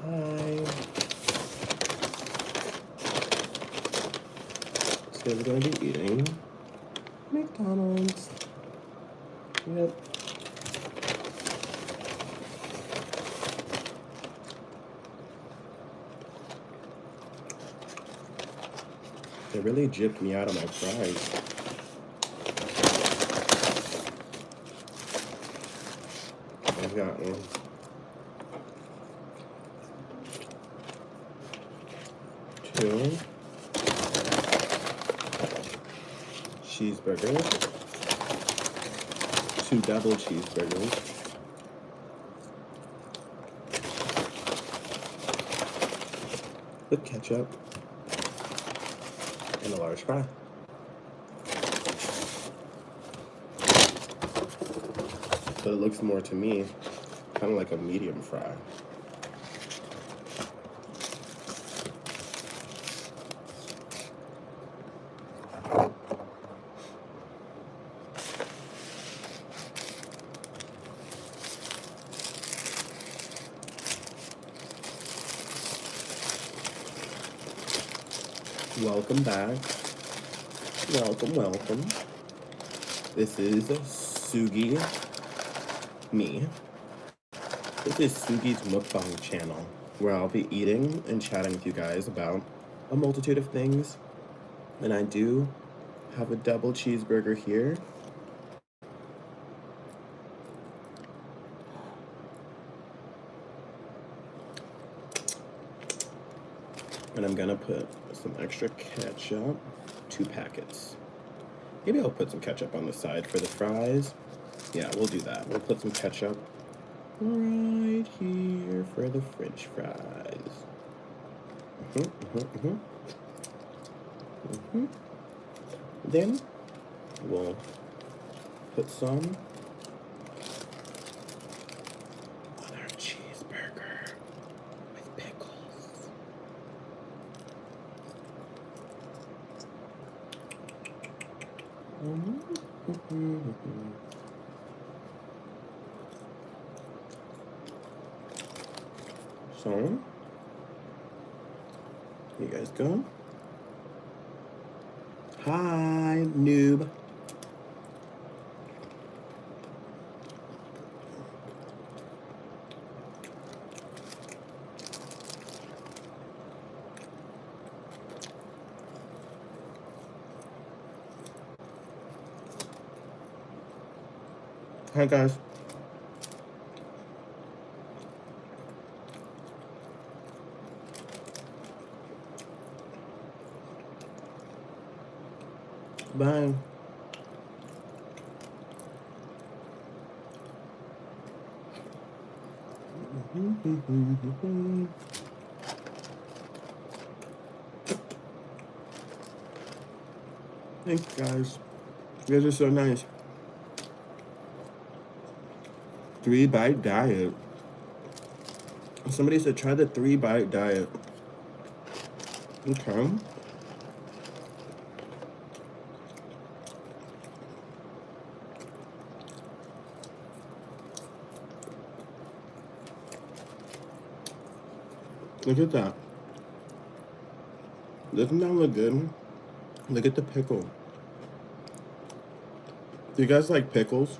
Hi. Today we're going to be eating McDonald's. Yep. They really gypped me out of my fries. I've got one. Two cheeseburgers. Two double cheeseburgers. With ketchup. And a large fry. But it looks more to me kind of like a medium fry. Welcome back. Welcome. This is Sugi. Me. This is Sugi's Mukbang channel, where I'll be eating and chatting with you guys about a multitude of things. And I do have a double cheeseburger here. And I'm gonna put some extra ketchup, 2 packets. Maybe I'll put some ketchup on the side for the fries. Yeah, we'll do that. We'll put some ketchup right here for the French fries. Then we'll put some on our cheeseburger with pickles. So, here you guys go. Hi, noob. Hi, guys. Bye. Thanks, guys. You guys are so nice. 3-bite diet. Somebody said try the 3-bite diet. Okay. Look at that. Doesn't that look good? Look at the pickle. Do you guys like pickles?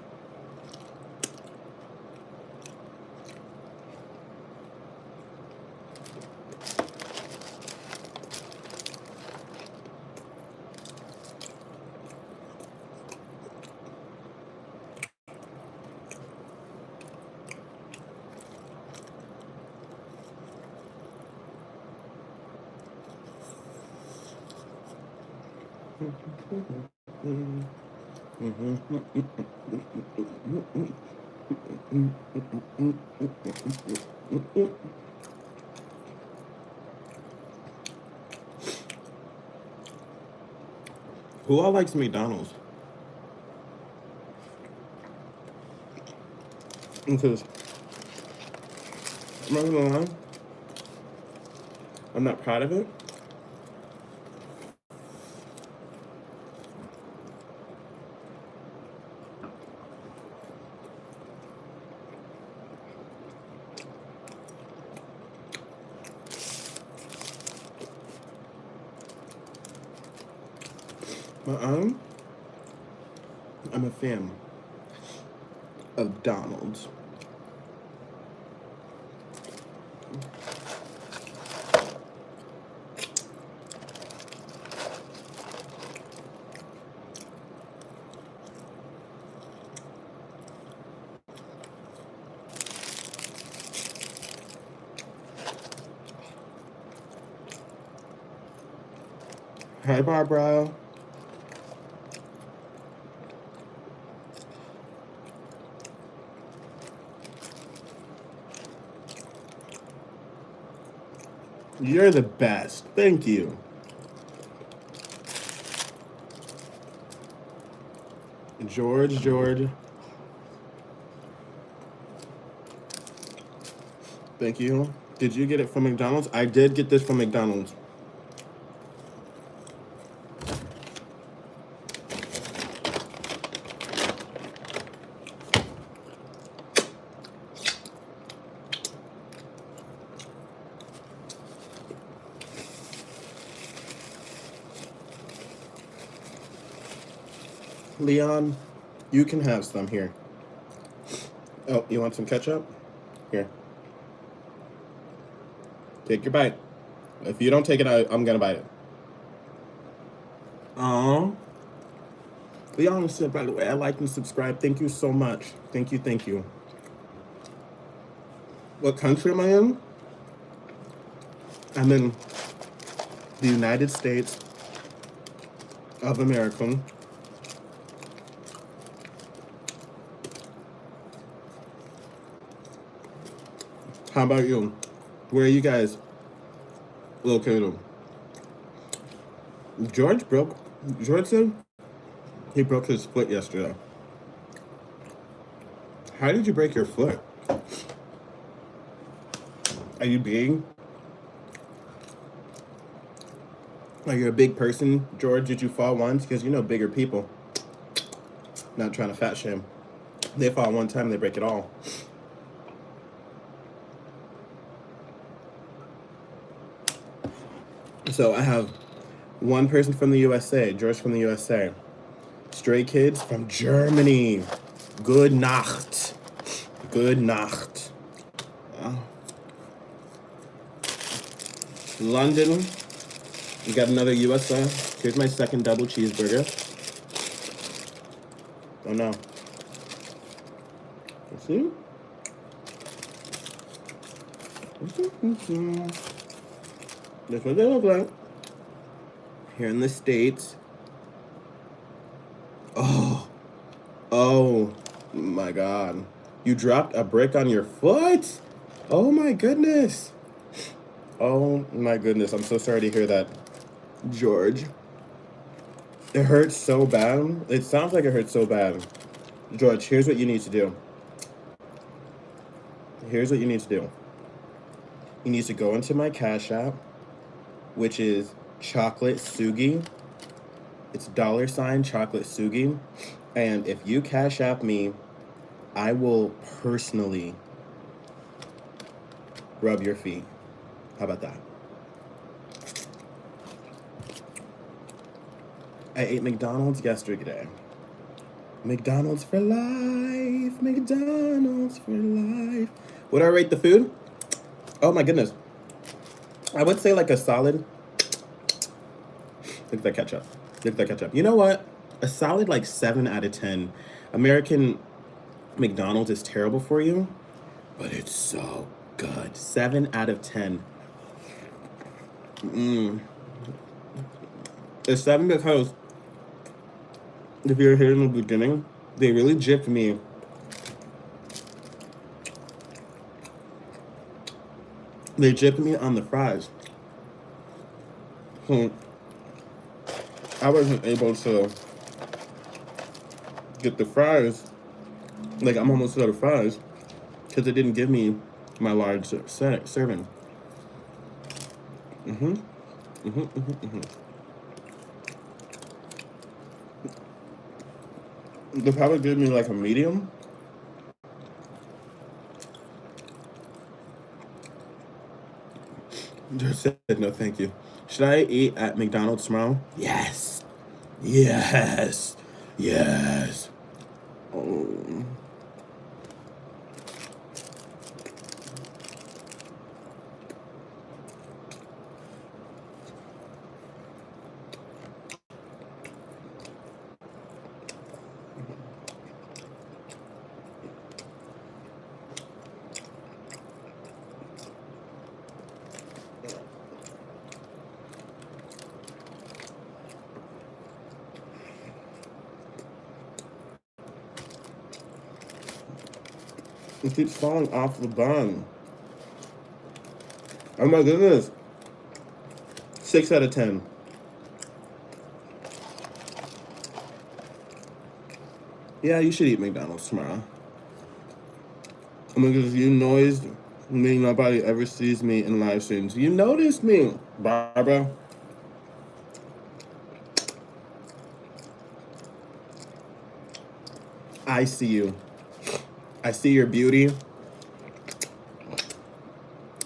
Who all likes McDonald's? Because I'm not gonna lie, I'm not proud of it. But I'm a fan of McDonald's. Hey, Barbara. You're the best. Thank you. George. Thank you. Did you get it from McDonald's? I did get this from McDonald's. Leon, you can have some here. Oh, you want some ketchup? Here. Take your bite. If you don't take it, I'm gonna bite it. Leon said, by the way, I like and subscribe. Thank you so much. Thank you. What country am I in? I'm in the United States of America. How about you? Where are you guys located? George said he broke his foot yesterday. How did you break your foot? Are you big? Are you a big person, George? Did you fall once? Because you know bigger people. Not trying to fat shame. They fall one time, they break it all. So I have one person from the USA, George from the USA. Stray Kids from Germany. Good Nacht. London. We got another USA. Here's my second double cheeseburger. Oh no. See? That's what they look like. Here in the States. Oh my God. You dropped a brick on your foot? Oh my goodness. Oh my goodness. I'm so sorry to hear that, George. It hurts so bad. It sounds like it hurts so bad. George, here's what you need to do. You need to go into my Cash App, which is CHOCOLATESUGI. It's $ CHOCOLATESUGI. And if you Cash App me, I will personally rub your feet. How about that? I ate McDonald's yesterday. McDonald's for life. McDonald's for life. Would I rate the food? Oh my goodness. I would say like a solid. Look at that ketchup. You know what? A solid like 7 out of 10. American McDonald's is terrible for you, but it's so good. 7 out of 10. It's 7 because if you're here in the beginning, they really gypped me. They gypped me on the fries. So I wasn't able to get the fries. Like, I'm almost out of fries because it didn't give me my large serving. They probably gave me like a medium. Just said no thank you. Should I eat at McDonald's tomorrow? Yes. Yes. Yes. Oh. It keeps falling off the bun. Oh my goodness. 6 out of 10. Yeah, you should eat McDonald's tomorrow. Oh my goodness, you noticed me. Nobody ever sees me in live streams. You noticed me, Barbara. I see you. I see your beauty.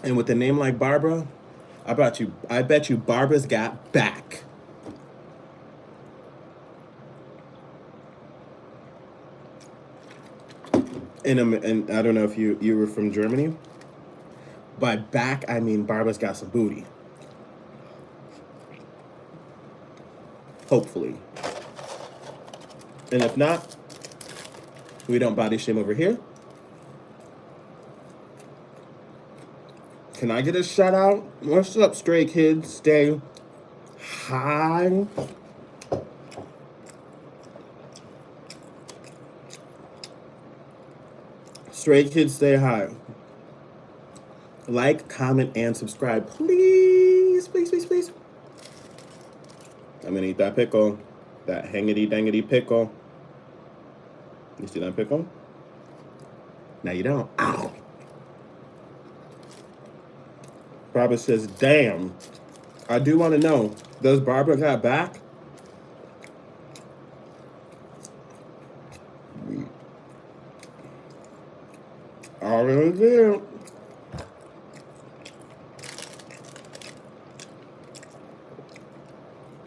And with a name like Barbara, I bet you Barbara's got back. And I don't know if you were from Germany. By back, I mean Barbara's got some booty. Hopefully. And if not, we don't body shame over here. Can I get a shout out? What's up, Stray Kids? Stay high. Stray Kids, stay high. Like, comment, and subscribe. Please, please, please, please. I'm gonna eat that pickle. That hangity-dangity pickle. You see that pickle? Now you don't. Ow! Barbara says, damn. I do want to know, does Barbara got back? Already did.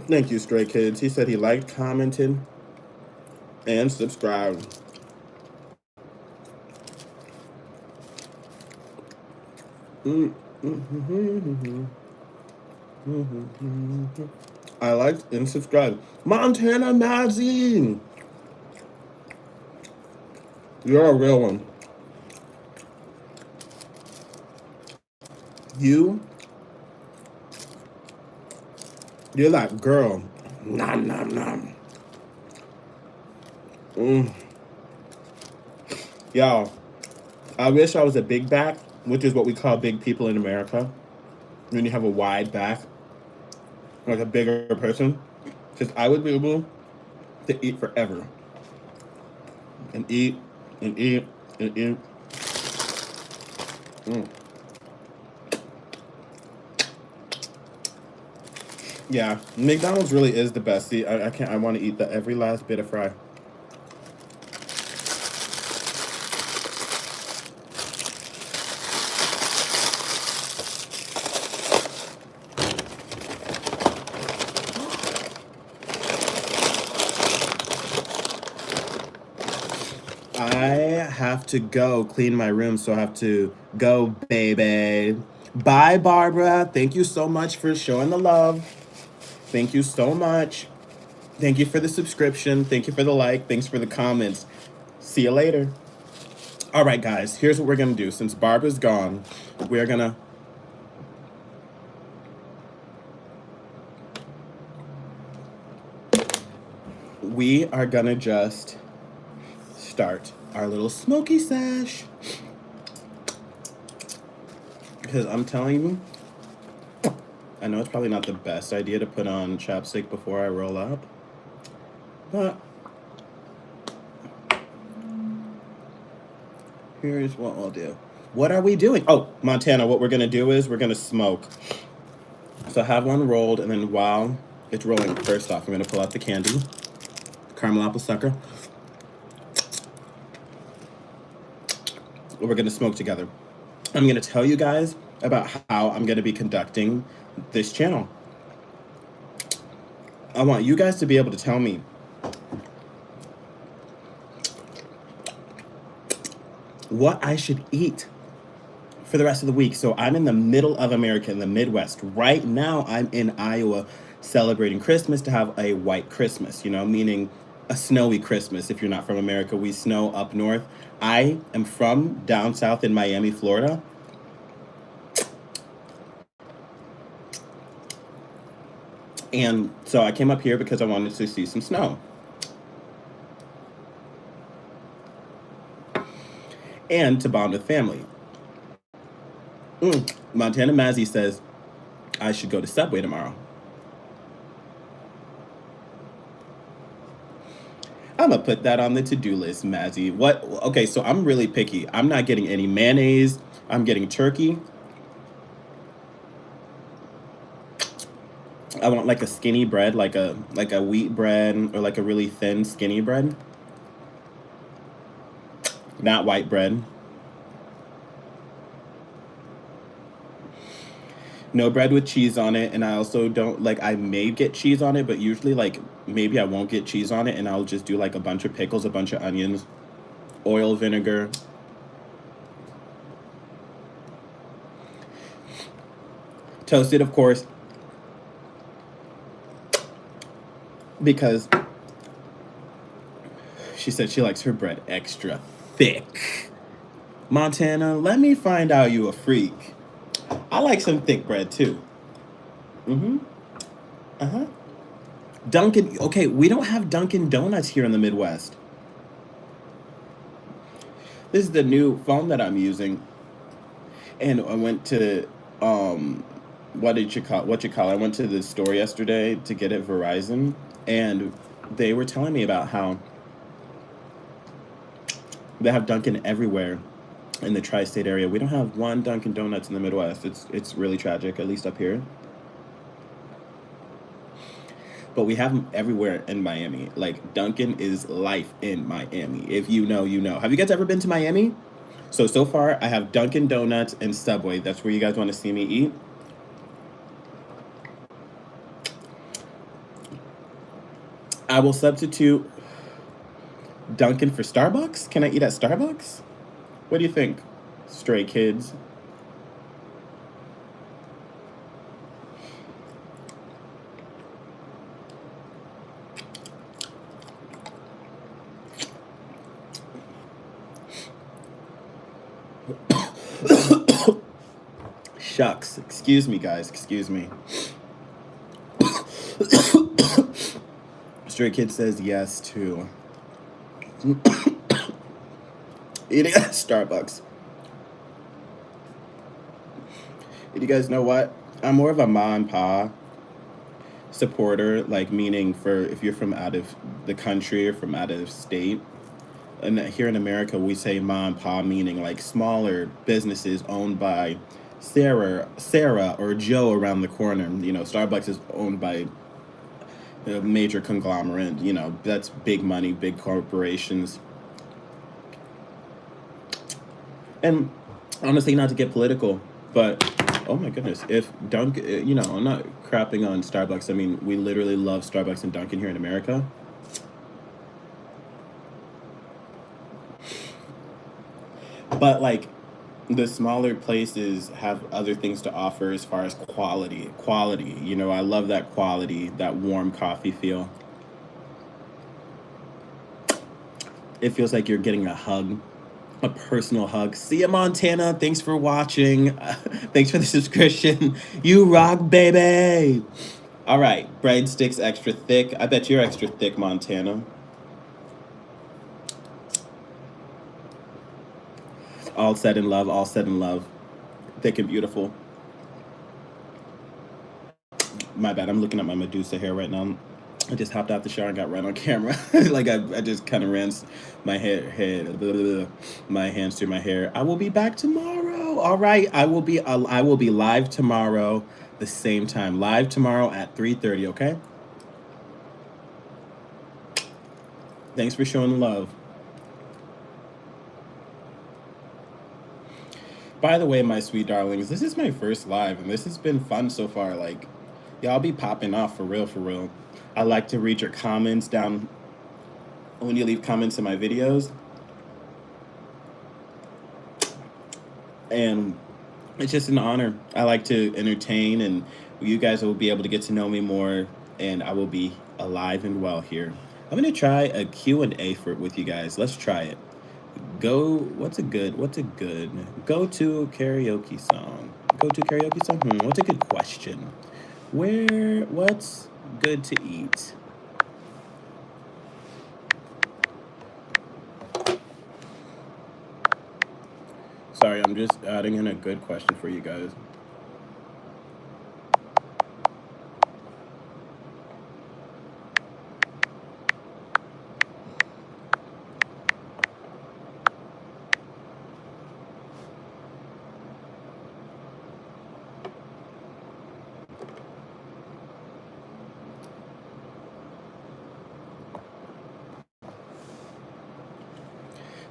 Thank you, Stray Kids. He said he liked, commented, and subscribed. I liked and subscribed. Montana Magazine! You're a real one. You're that girl. Nom, nom, nom. Y'all, I wish I was a big back, which is what we call big people in America. When you have a wide back, like a bigger person. Because I would be able to eat forever. And eat, and eat, and eat. Yeah, McDonald's really is the best. See, I can't. I want to eat every last bit of fry. I have to go clean my room, so I have to go, baby. Bye, Barbara. Thank you so much for showing the love. Thank you so much. Thank you for the subscription. Thank you for the like. Thanks for the comments. See you later. All right, guys, here's what we're going to do. Since Barbara's gone, we're going to... We are going to just start our little smoky sesh. Because I'm telling you, I know it's probably not the best idea to put on chapstick before I roll up, but here's what we'll do. What are we doing? Oh, Montana, what we're going to do is we're going to smoke. So have one rolled, and then while it's rolling, first off, I'm going to pull out the candy, caramel apple sucker. We're going to smoke together. I'm going to tell you guys about how I'm going to be conducting this channel. I want you guys to be able to tell me what I should eat for the rest of the week. So I'm in the middle of America, in the Midwest. Right now, I'm in Iowa celebrating Christmas to have a white Christmas, you know, meaning a snowy Christmas. If you're not from America, we snow up north. I am from down south in Miami, Florida. And so I came up here because I wanted to see some snow. And to bond with family. Montana Mazzy says I should go to Subway tomorrow. I'm gonna put that on the to-do list, Mazzy. What? Okay, so I'm really picky. I'm not getting any mayonnaise. I'm getting turkey. I want like a skinny bread, like a wheat bread or like a really thin skinny bread. Not white bread. No bread with cheese on it, and I also don't like. I may get cheese on it, but usually like maybe I won't get cheese on it, and I'll just do like a bunch of pickles, a bunch of onions, oil, vinegar. Toasted, of course, because she said she likes her bread extra thick. Montana, let me find out you a freak. I like some thick bread too. Dunkin', okay, we don't have Dunkin' Donuts here in the Midwest. This is the new phone that I'm using. And I went to what you call it? I went to the store yesterday to get it Verizon, and they were telling me about how they have Dunkin' everywhere in the tri-state area. We don't have one Dunkin' Donuts in the Midwest. It's really tragic, at least up here. But we have them everywhere in Miami. Like, Dunkin' is life in Miami. If you know, you know. Have you guys ever been to Miami? So far, I have Dunkin' Donuts and Subway. That's where you guys want to see me eat. I will substitute Dunkin' for Starbucks. Can I eat at Starbucks? What do you think, stray kids? Shucks. Excuse me, guys. Excuse me. Stray Kid says yes to eating at Starbucks. And you guys know what? I'm more of a ma and pa supporter, like meaning for if you're from out of the country or from out of state. And here in America, we say ma and pa, meaning like smaller businesses owned by Sarah or Joe around the corner. You know, Starbucks is owned by a major conglomerate. You know, that's big money, big corporations. And honestly, not to get political, but oh my goodness, if Dunkin', you know, I'm not crapping on Starbucks. I mean, we literally love Starbucks and Dunkin' here in America. But like the smaller places have other things to offer as far as quality. Quality, you know, I love that quality, that warm coffee feel. It feels like you're getting a hug, a personal hug. See ya, Montana. Thanks for watching. Thanks for the subscription. You rock, baby. All right, breadsticks extra thick. I bet you're extra thick, Montana. All said in love, all said in love. Thick and beautiful. My bad, I'm looking at my Medusa hair right now. I just hopped out the shower and got right on camera. Like I just kind of ran my my hands through my hair. I will be back tomorrow. All right, I will be live tomorrow, the same time. Live tomorrow at 3:30. Okay. Thanks for showing love. By the way, my sweet darlings, this is my first live, and this has been fun so far. Like, y'all be popping off for real, for real. I like to read your comments down when you leave comments in my videos. And it's just an honor. I like to entertain, and you guys will be able to get to know me more, and I will be alive and well here. I'm gonna try a Q&A with you guys. Let's try it. What's a good go-to karaoke song? Go-to karaoke song? What's a good question? What's good to eat? Sorry, I'm just adding in a good question for you guys.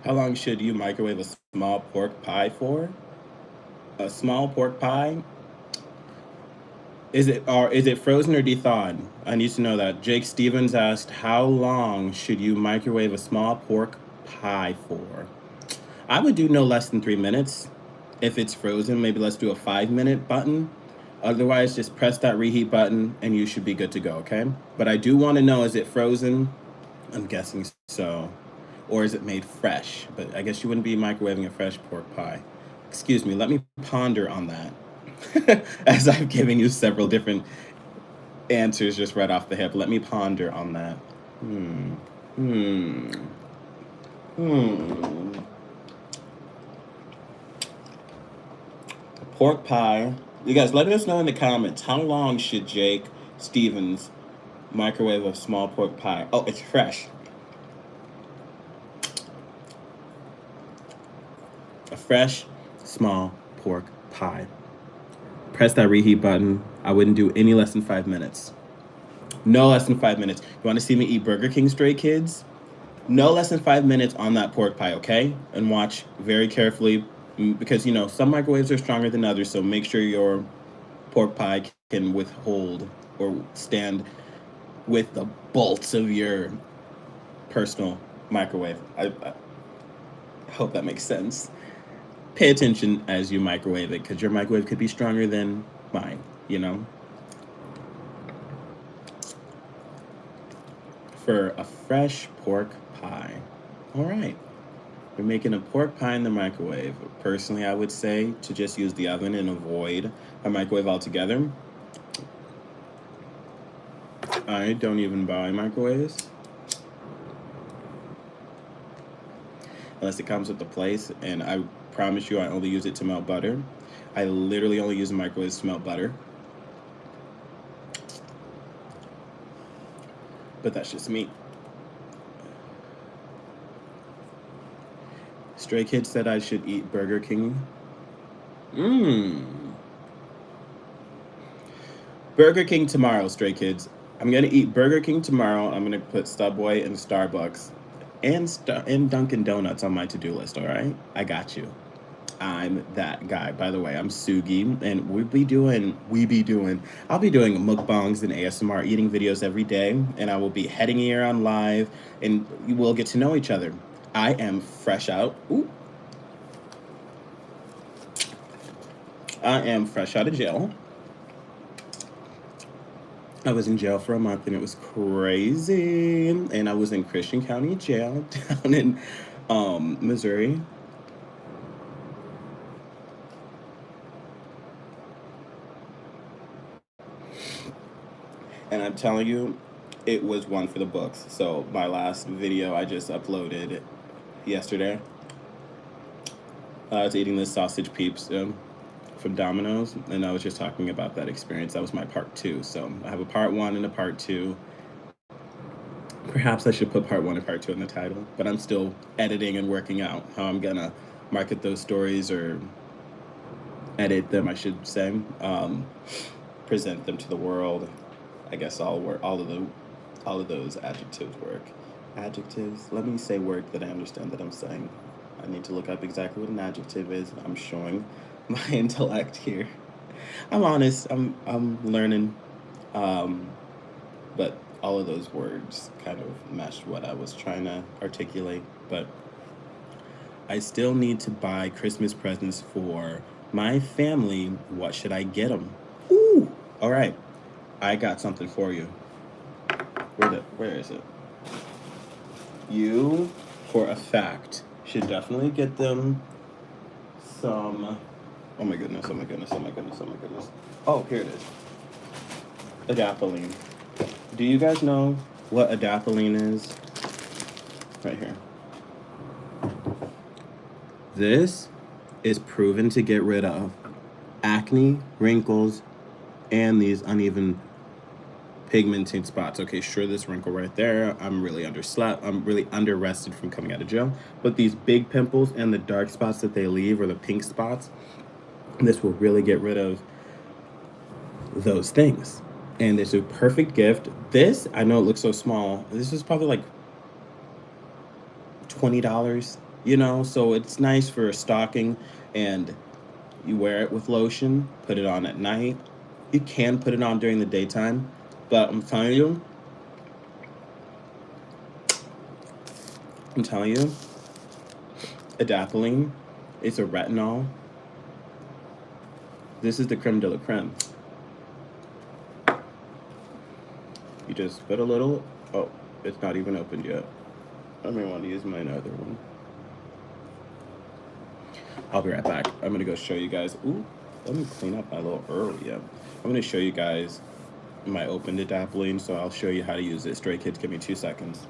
How long should you microwave a small pork pie for? A small pork pie? Is it frozen or thawed? I need to know that. Jake Stevens asked, "How long should you microwave a small pork pie for?" I would do no less than 3 minutes. If it's frozen, maybe let's do a 5-minute button. Otherwise, just press that reheat button and you should be good to go, okay? But I do want to know, is it frozen? I'm guessing so. Or is it made fresh? But I guess you wouldn't be microwaving a fresh pork pie. Excuse me, let me ponder on that. As I've given you several different answers just right off the hip. Let me ponder on that. Hmm. Hmm. Hmm. Pork pie. You guys, let us know in the comments, how long should Jake Stevens microwave a small pork pie? Oh, it's fresh. A fresh, small pork pie. Press that reheat button. I wouldn't do any less than 5 minutes. No less than 5 minutes. You want to see me eat Burger King, stray kids? No less than 5 minutes on that pork pie, okay? And watch very carefully, because, you know, some microwaves are stronger than others, so make sure your pork pie can withhold or stand with the bolts of your personal microwave. I hope that makes sense. Pay attention as you microwave it, because your microwave could be stronger than mine, you know? For a fresh pork pie. All right. We're making a pork pie in the microwave. Personally, I would say to just use the oven and avoid a microwave altogether. I don't even buy microwaves unless it comes with the place, and I promise you I only use it to melt butter. I literally only use microwaves to melt butter. But that's just me. Stray Kid said I should eat Burger King. Burger King tomorrow, Stray Kids. I'm gonna eat Burger King tomorrow. I'm gonna put Subway and Starbucks and Dunkin' Donuts on my to-do list, all right? I got you. I'm that guy. By the way, I'm Sugi, and I'll be doing mukbangs and ASMR eating videos every day, and I will be heading here on live, and you will get to know each other. I am fresh out. Ooh. I am fresh out of jail. I was in jail for a month, and it was crazy. And I was in Christian County Jail down in Missouri. And I'm telling you, it was one for the books. So my last video I just uploaded yesterday. I was eating this sausage peeps from Domino's, and I was just talking about that experience. That was my part 2. So I have a part 1 and a part 2. Perhaps I should put part 1 and part 2 in the title, but I'm still editing and working out how I'm gonna market those stories, or edit them, I should say. Present them to the world. I guess all of those adjectives work. Adjectives. Let me say words that I understand that I'm saying. I need to look up exactly what an adjective is. I'm showing my intellect here. I'm honest. I'm learning. But all of those words kind of meshed what I was trying to articulate. But I still need to buy Christmas presents for my family. What should I get them? Ooh, all right. I got something for you. Where is it? You, for a fact, should definitely get them some. Oh my goodness! Oh my goodness! Oh my goodness! Oh my goodness! Oh, here it is. Adapalene. Do you guys know what adapalene is? Right here. This is proven to get rid of acne, wrinkles, and these uneven pigmented spots. Okay, sure, this wrinkle right there, I'm really under rested from coming out of jail. But these big pimples and the dark spots that they leave, or the pink spots, this will really get rid of those things. And it's a perfect gift. This, I know it looks so small. This is probably like $20, so it's nice for a stocking, and you wear it with lotion, put it on at night. You can put it on during the daytime, but I'm telling you, adapalene, it's a retinol. This is the creme de la creme. You just put a little, oh, it's not even opened yet. I may want to use my other one. I'll be right back. I'm going to go show you guys. Ooh, let me clean up my little early. Yeah. I'm going to show you guys my opened adapalene, so I'll show you how to use it. Stray Kids, give me 2 seconds.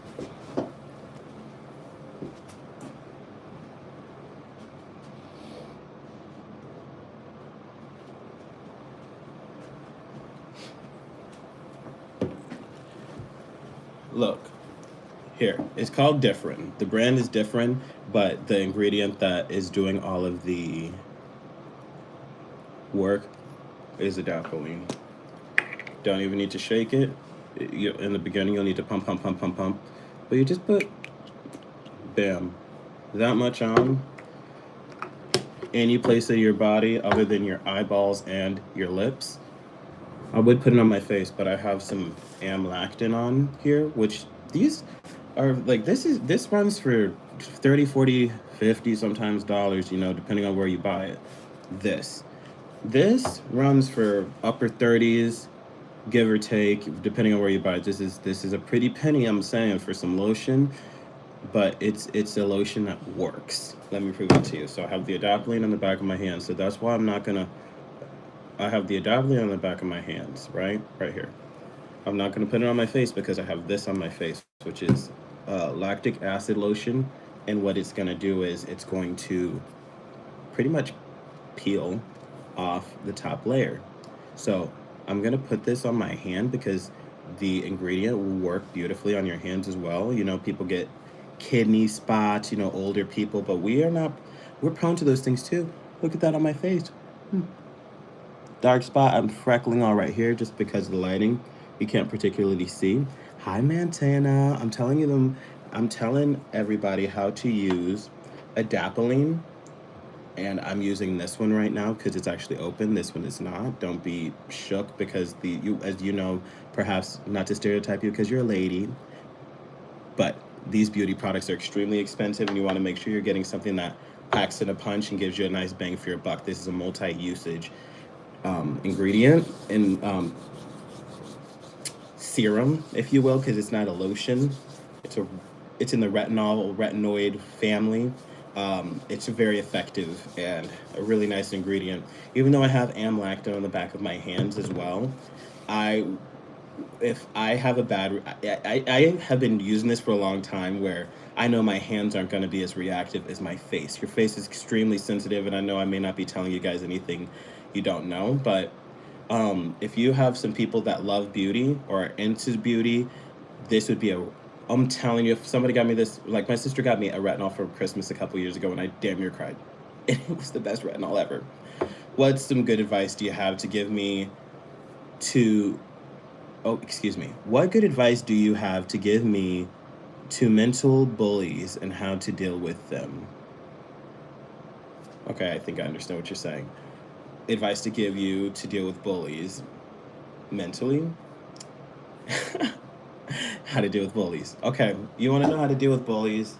Look, here, it's called Different. The brand is different, but the ingredient that is doing all of the work is adapalene. Don't even need to shake it. In the beginning, you'll need to pump. But you just put, bam, that much on any place of your body other than your eyeballs and your lips. I would put it on my face, but I have some amlactin on here, which these are like, this runs for 30, 40, 50 sometimes dollars, depending on where you buy it. This runs for upper 30s, give or take, depending on where you buy it. This is a pretty penny, I'm saying, for some lotion, but it's a lotion that works. Let me prove it to you. So I have the adapalene on the back of my hand, so that's why I have the adapalene on the back of my hands, right here. I'm not gonna put it on my face because I have this on my face, which is lactic acid lotion, and what it's gonna do is it's going to pretty much peel off the top layer. So I'm gonna put this on my hand because the ingredient will work beautifully on your hands as well. People get kidney spots, older people, but we're prone to those things too. Look at that on my face. Dark spot, I'm freckling all right here just because of the lighting. You can't particularly see. Hi, Montana. I'm telling everybody how to use adapalene. And I'm using this one right now because it's actually open. This one is not. Don't be shook because as you know, perhaps not to stereotype you because you're a lady, but these beauty products are extremely expensive, and you want to make sure you're getting something that packs in a punch and gives you a nice bang for your buck. This is a multi-usage ingredient and serum, if you will, because it's not a lotion. It's in the retinoid family. It's very effective and a really nice ingredient. Even though I have amlactin on the back of my hands as well, if I have a bad, I have been using this for a long time where I know my hands aren't going to be as reactive as my face. Your face is extremely sensitive, and I know I may not be telling you guys anything you don't know, but if you have some people that love beauty or are into beauty, this would be I'm telling you, if somebody got me this, like my sister got me a retinol for Christmas a couple years ago, and I damn near cried. It was the best retinol ever. What's some good advice do you have to give me what good advice do you have to give me to mental bullies and how to deal with them? Okay, I think I understand what you're saying. Advice to give you to deal with bullies mentally? How to deal with bullies. Okay, you want to know how to deal with bullies?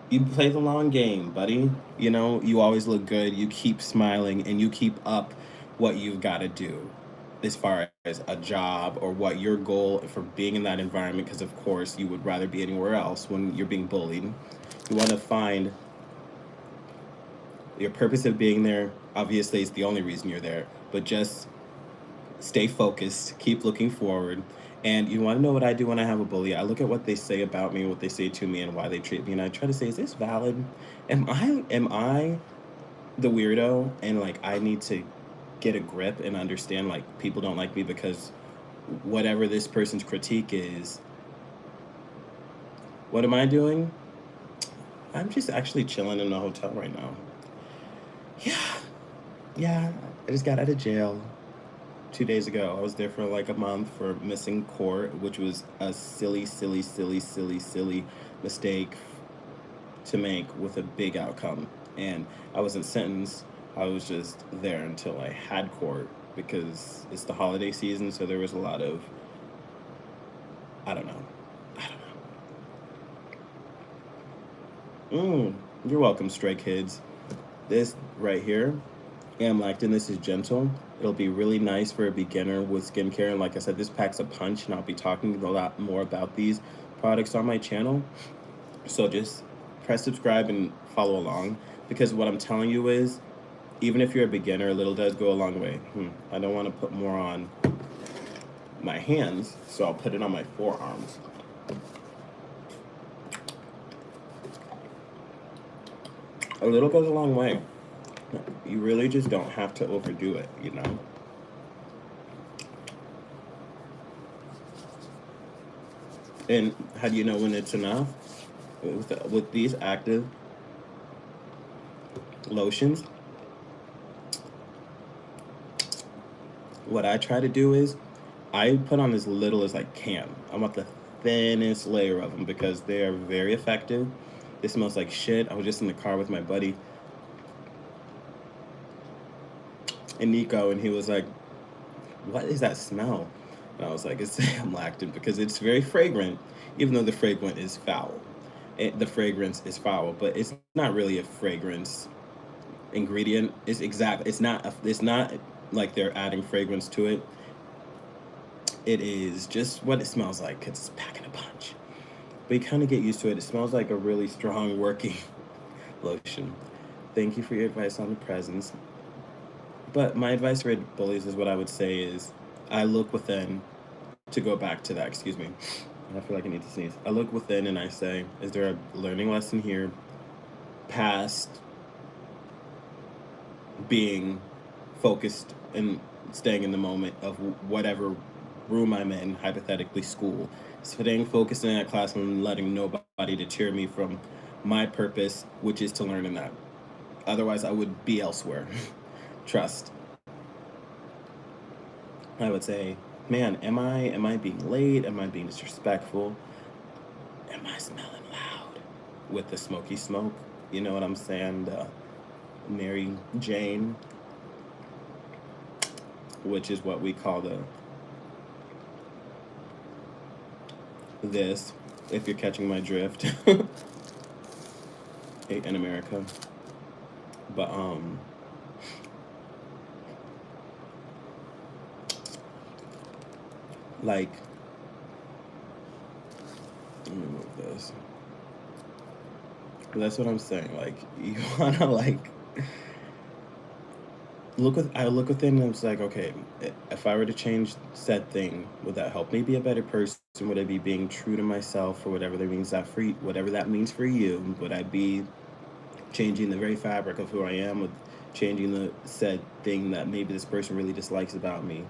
You play the long game, buddy. You know, you always look good, you keep smiling, and you keep up what you've got to do as far as a job or what your goal for being in that environment, because of course you would rather be anywhere else when you're being bullied. You want to find your purpose of being there. Obviously, it's the only reason you're there, but just stay focused, keep looking forward. And you want to know what I do when I have a bully? I look at what they say about me, what they say to me, and why they treat me, and I try to say, is this valid? Am I the weirdo? And like I need to get a grip and understand like people don't like me because whatever this person's critique is. What am I doing? I'm just actually chilling in a hotel right now. Yeah, yeah. I just got out of jail 2 days ago. I was there for like a month for missing court, which was a silly, silly, silly, silly, silly mistake to make with a big outcome. And I wasn't sentenced. I was just there until I had court because it's the holiday season, so there was a lot of I don't know. I don't know. You're welcome, Stray Kids. This right here, Amlactin, this is gentle. It'll be really nice for a beginner with skincare. And like I said, this packs a punch, and I'll be talking a lot more about these products on my channel. So just press subscribe and follow along, because what I'm telling you is, even if you're a beginner, a little does go a long way. I don't want to put more on my hands, so I'll put it on my forearms. A little goes a long way. You really just don't have to overdo it, you know? And how do you know when it's enough? With these active lotions, what I try to do is I put on as little as I can. I want the thinnest layer of them because they are very effective. It smells like shit. I was just in the car with my buddy and Nico, and he was like, what is that smell? And I was like, it's amlactin, because it's very fragrant, even though the fragrance is foul. The fragrance is foul, but it's not really a fragrance ingredient. It's not like they're adding fragrance to it. It is just what it smells like, because it's packing a punch. But you kind of get used to it. It smells like a really strong working lotion. Thank you for your advice on the presents. But my advice for bullies is what I would say is I look within, to go back to that, excuse me. I feel like I need to sneeze. I look within and I say, is there a learning lesson here past being focused and staying in the moment of whatever room I'm in, hypothetically school, staying focused in that class and letting nobody deter me from my purpose, which is to learn in that. Otherwise, I would be elsewhere. Trust. I would say, man, am I being late? Am I being disrespectful? Am I smelling loud with the smoky smoke? You know what I'm saying? The Mary Jane, which is what we call this, if you're catching my drift, in America. But like, let me move this. That's what I'm saying. Like, you wanna like I look within and it's like, okay, if I were to change said thing, would that help me be a better person? Would I be being true to myself, or whatever that means whatever that means for you? Would I be changing the very fabric of who I am, with changing the said thing that maybe this person really dislikes about me?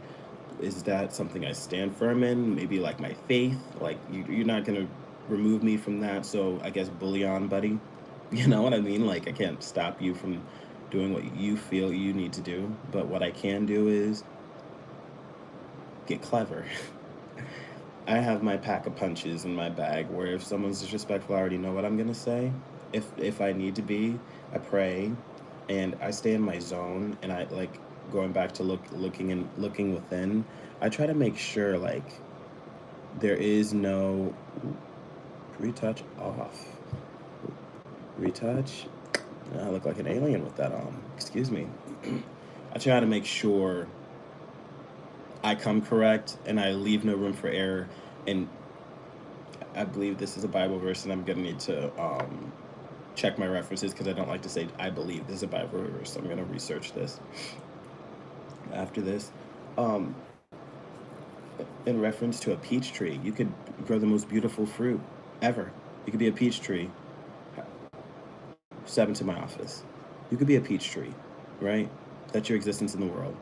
Is that something I stand firm in? Maybe like my faith, like you're not gonna remove me from that, so I guess bully on, buddy. You know what I mean? Like, I can't stop you from doing what you feel you need to do, but what I can do is get clever. I have my pack of punches in my bag where if someone's disrespectful, I already know what I'm gonna say. If I need to be, I pray and I stay in my zone, and I like going back to looking within, I try to make sure like there is no retouch off. Retouch. I look like an alien with that on. Excuse me. I try to make sure I come correct and I leave no room for error. And I believe this is a Bible verse, and I'm gonna need to check my references because I don't like to say I believe this is a Bible verse. So I'm gonna research this after this. Um, in reference to a peach tree, you could grow the most beautiful fruit ever. You could be a peach tree. 7 to my office. You could be a peach tree, right? That's your existence in the world.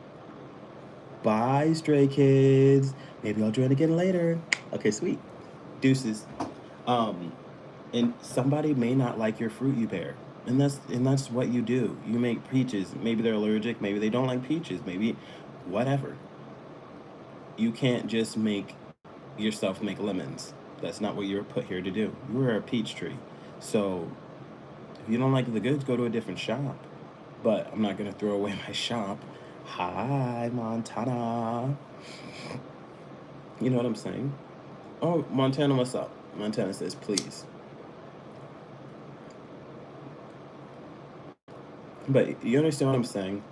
Bye, stray kids. Maybe I'll join again later. Okay, sweet. Deuces. And somebody may not like your fruit you bear. And that's what you do. You make peaches. Maybe they're allergic, maybe they don't like peaches, maybe whatever. You can't just make yourself make lemons. That's not what you're put here to do. You're a peach tree. So if you don't like the goods, go to a different shop. But I'm not gonna throw away my shop. Hi, Montana. You know what I'm saying? Oh, Montana, what's up? Montana says, please. But you understand what I'm saying?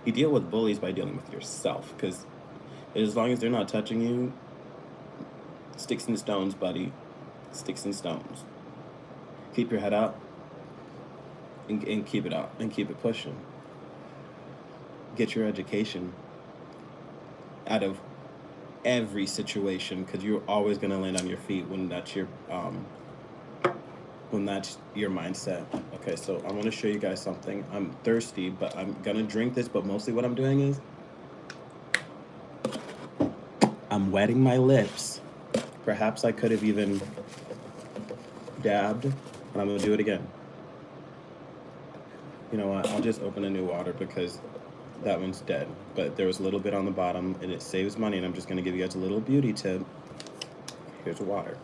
You deal with bullies by dealing with yourself, because as long as they're not touching you, sticks and stones, buddy. Sticks and stones. Keep your head up and keep it up and keep it pushing. Get your education out of every situation, because you're always going to land on your feet when that's your mindset. Okay, so I want to show you guys something. I'm thirsty, but I'm gonna drink this, but mostly what I'm doing is I'm wetting my lips. Perhaps I could have even dabbed, and I'm gonna do it again. You know what, I'll just open a new water because that one's dead, but there was a little bit on the bottom and it saves money, and I'm just gonna give you guys a little beauty tip. Here's the water.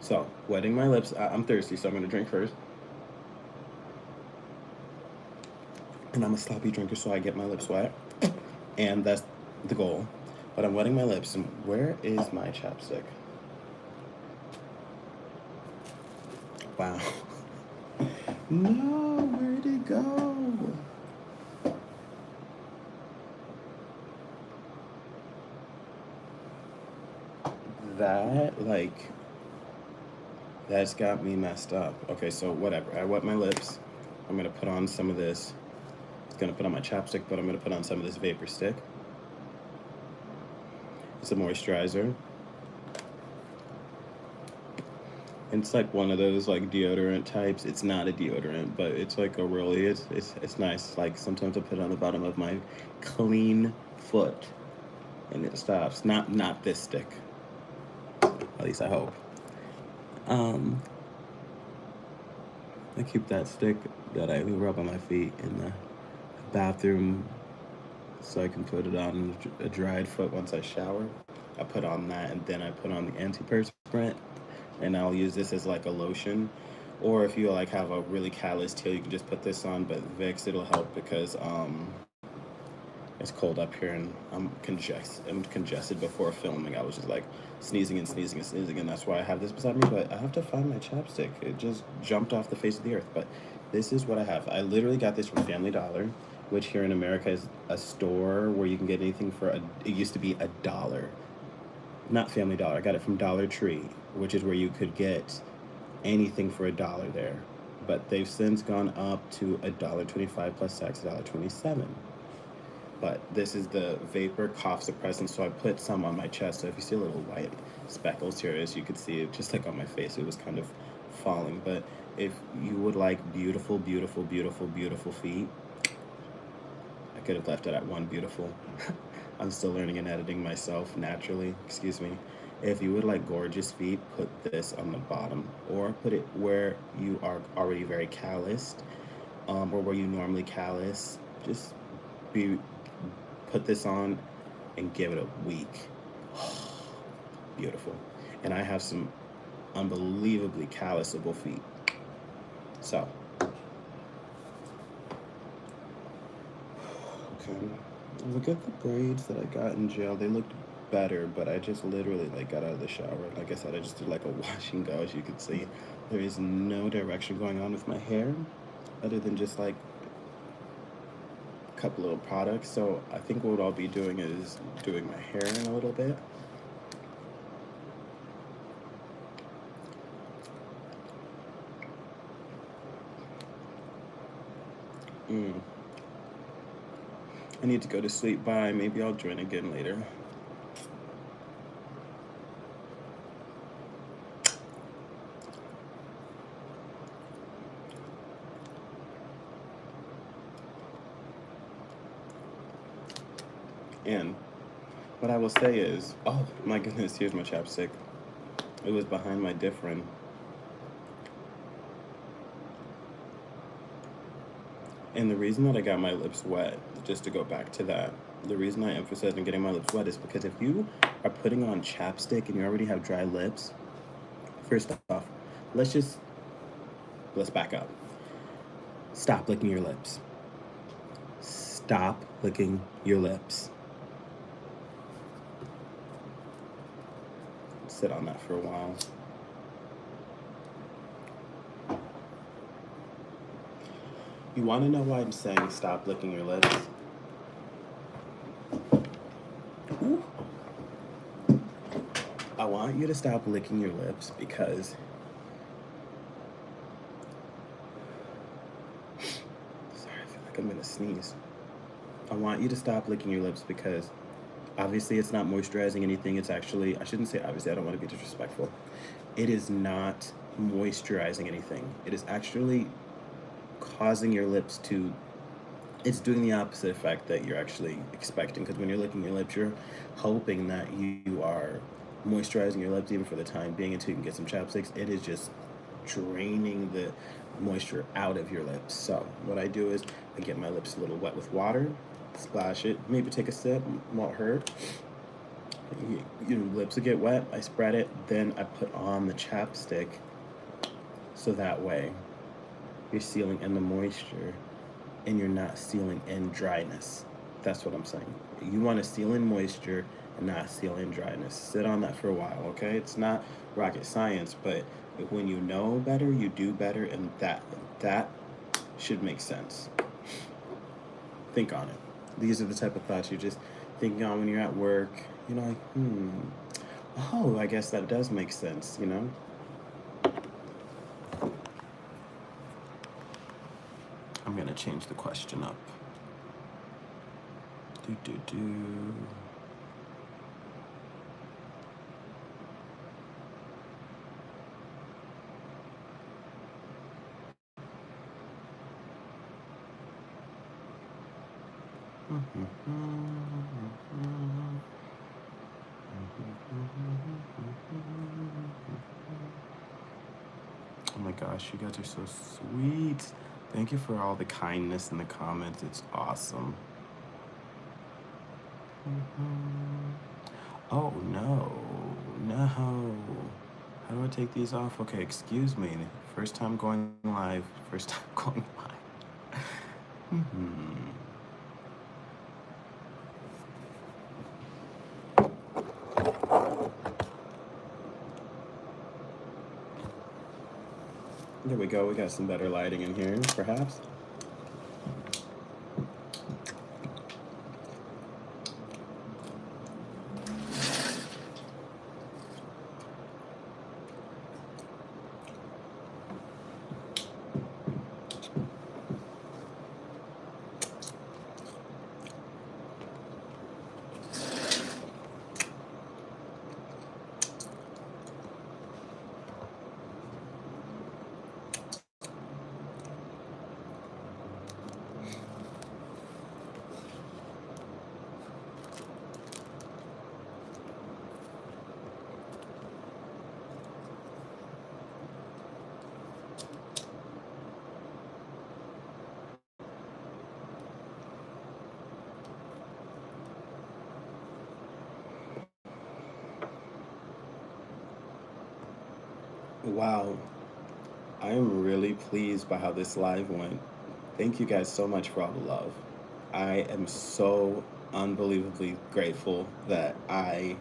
So, wetting my lips. I'm thirsty, so I'm gonna drink first. And I'm a sloppy drinker, so I get my lips wet. And that's the goal. But I'm wetting my lips, and where is my chapstick? Wow. No, where'd it go? That's got me messed up. Okay, so whatever. I wet my lips. I'm gonna put on some of this. It's gonna put on my chapstick, but I'm gonna put on some of this vapor stick. It's a moisturizer. It's like one of those like deodorant types. It's not a deodorant, but it's like a really, it's nice. Like sometimes I put it on the bottom of my clean foot and it stops. Not this stick. At least I hope. I keep that stick that I rub on my feet in the bathroom so I can put it on a dried foot once I shower. I put on that, and then I put on the antiperspirant, and I'll use this as like a lotion. Or if you like have a really calloused heel, you can just put this on, but Vicks, it'll help because it's cold up here and I'm congested before filming. I was just like sneezing and sneezing and sneezing, and that's why I have this beside me. But I have to find my chapstick. It just jumped off the face of the earth. But this is what I have. I literally got this from Family Dollar, which here in America is a store where you can get anything for it used to be $1. Not Family Dollar. I got it from Dollar Tree, which is where you could get anything for $1 there. But they've since gone up to $1.25 plus tax, $1.27. But this is the vapor cough suppressant, so I put some on my chest. So if you see a little white speckles here, as you can see, it just like on my face, it was kind of falling. But if you would like beautiful, beautiful, beautiful, beautiful feet, I could have left it at one beautiful. I'm still learning and editing myself naturally, excuse me. If you would like gorgeous feet, put this on the bottom, or put it where you are already very calloused, or where you normally callous. Just put this on and give it a week. Beautiful. And I have some unbelievably callousable feet. So Okay. Look at the braids that I got in jail. They looked better, but I just literally like got out of the shower. Like I said, I just did like a wash and go, as you can see. There is no direction going on with my hair other than just like a couple little products. So I think what I'll be doing is doing my hair in a little bit. I need to go to sleep. Bye. Maybe I'll join again later. And what I will say is, oh my goodness, here's my chapstick. It was behind my different. And the reason that I got my lips wet, just to go back to that, the reason I emphasize on getting my lips wet is because if you are putting on chapstick and you already have dry lips, first off, let's back up. Stop licking your lips. Stop licking your lips. Sit on that for a while. You want to know why I'm saying stop licking your lips? Ooh. I want you to stop licking your lips because sorry, I feel like I'm gonna sneeze. I want you to stop licking your lips because obviously it's not moisturizing anything. It's actually, I shouldn't say obviously, I don't want to be disrespectful. It is not moisturizing anything. It is actually causing your lips to, it's doing the opposite effect that you're actually expecting, because when you're licking your lips, you're hoping that you are moisturizing your lips even for the time being until you can get some chapsticks. It is just draining the moisture out of your lips. So what I do is I get my lips a little wet with water, splash it, maybe take a sip, won't hurt. Your lips will get wet, I spread it, then I put on the chapstick so that way you're sealing in the moisture and you're not sealing in dryness. That's what I'm saying. You want to seal in moisture and not seal in dryness. Sit on that for a while, okay? It's not rocket science, but when you know better, you do better, and that should make sense. Think on it. These are the type of thoughts you're just thinking on when you're at work. You're like, oh, I guess that does make sense, you know? I'm gonna change the question up. Oh my gosh, you guys are so sweet. Thank you for all the kindness in the comments. It's awesome. Oh no. How do I take these off? Okay, excuse me. First time going live. There we go. We got some better lighting in here, perhaps. Wow, I am really pleased by how this live went. Thank you guys so much for all the love. I am so unbelievably grateful that I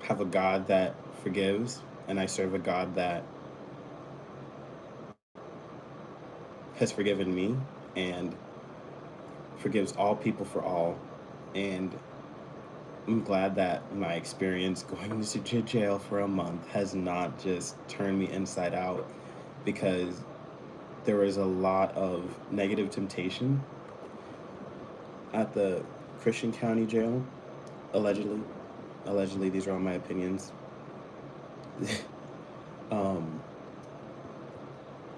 have a God that forgives, and I serve a God that has forgiven me and forgives all people for all. And I'm glad that my experience going to jail for a month has not just turned me inside out, because there was a lot of negative temptation at the Christian County Jail, allegedly. Allegedly, these are all my opinions. um,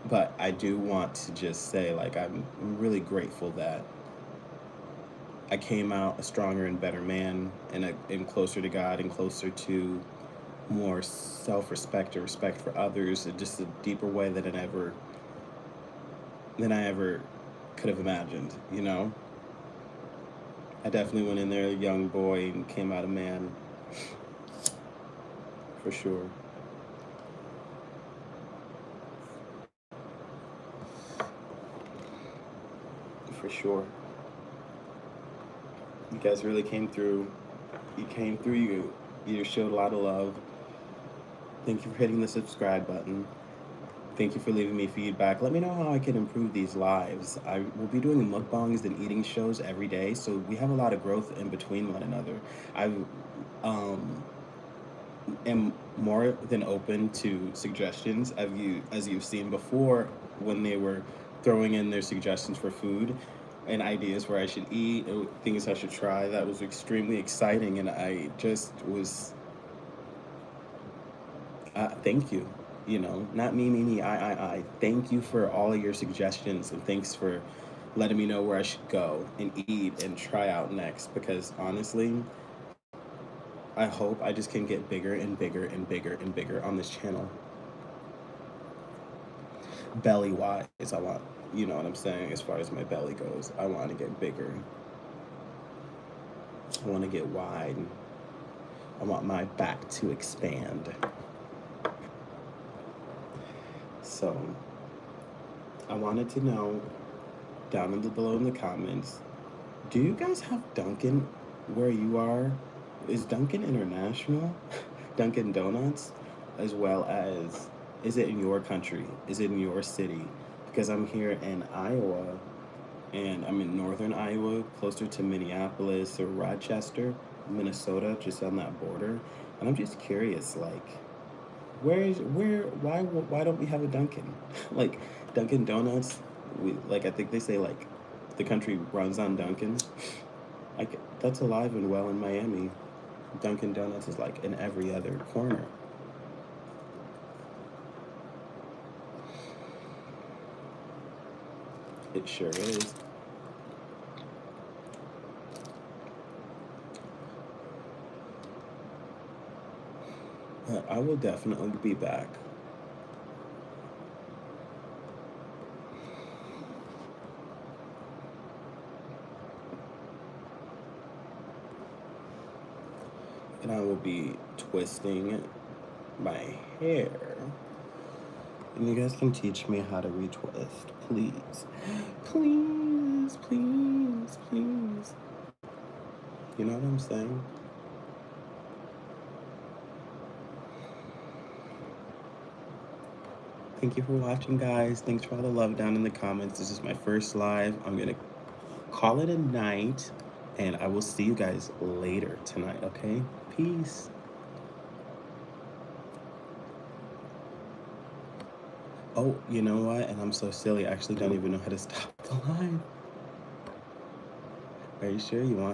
but I do want to just say, like, I'm really grateful that I came out a stronger and better man, and closer to God, and closer to more self-respect or respect for others in just a deeper way than I ever could have imagined, you know? I definitely went in there a young boy and came out a man, for sure. For sure. You guys really came through. You came through, you showed a lot of love. Thank you for hitting the subscribe button. Thank you for leaving me feedback. Let me know how I can improve these lives. I will be doing mukbangs and eating shows every day, so we have a lot of growth in between one another. I um, am more than open to suggestions. As you've seen before, when they were throwing in their suggestions for food and ideas where I should eat, or things I should try. That was extremely exciting, and I just was thank you. You know, not me. I. Thank you for all of your suggestions, and thanks for letting me know where I should go and eat and try out next. Because honestly, I hope I just can get bigger and bigger and bigger and bigger on this channel. Belly wise, I want, you know what I'm saying, as far as my belly goes, I want to get bigger. I want to get wide. I want my back to expand. So I wanted to know down below in the comments, do you guys have Dunkin' where you are? Is Dunkin' international? Dunkin' Donuts? As well as, is it in your country? Is it in your city? Because I'm here in Iowa, and I'm in northern Iowa, closer to Minneapolis or Rochester, Minnesota, just on that border. And I'm just curious, like, why don't we have a Dunkin'? Like, Dunkin' Donuts, I think they say, like, the country runs on Dunkin'. Like, that's alive and well in Miami. Dunkin' Donuts is like in every other corner. It sure is. I will definitely be back. And I will be twisting my hair. And you guys can teach me how to retwist, please. Please, please, please. You know what I'm saying? Thank you for watching, guys. Thanks for all the love down in the comments. This is my first live. I'm going to call it a night, and I will see you guys later tonight, okay? Peace. Oh, you know what? And I'm so silly. I actually don't even know how to stop the live. Are you sure you want?